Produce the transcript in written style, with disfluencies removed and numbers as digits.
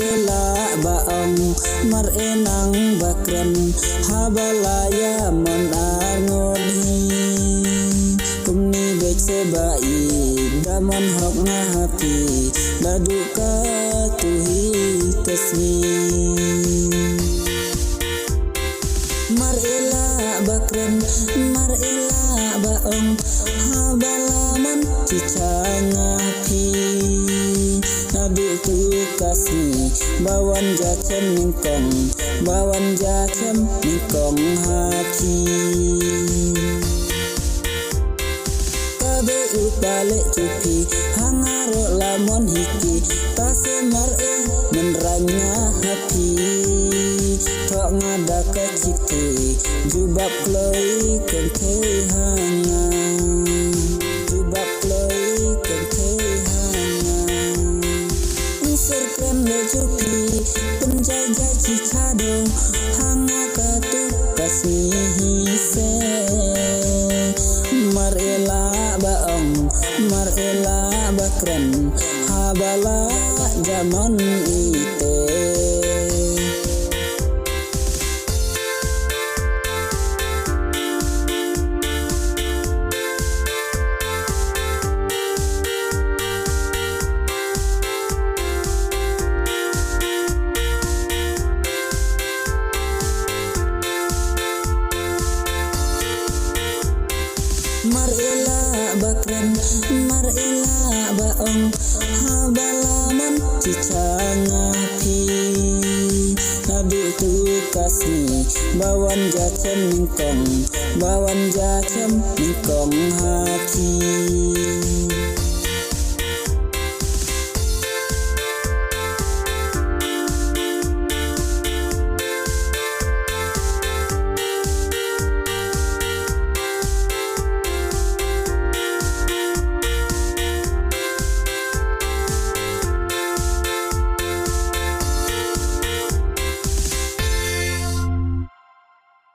ela baong mar enang bakren habalaya mon angodi kumni bek sebai damon hok ngahapi daduka tuhi tasni mar ela bakren mar ela baong habalaman cicangapi nadu tu kasni bawan jacem ningkong bawan jacem ningkong hati kabe upale cupi hangaro lamon hiki tase mar meneranya hati tok ngada kecite jubab kloi kente hanga jubab kloi kente hanga serken le cupi penjaja cicado hanga katu kasih se mar ela baong mar ela bakren habala zaman ite mar ela bakren mar ela baong habalaman cicangapi nadu tu kasni bawan jacem ningkong hati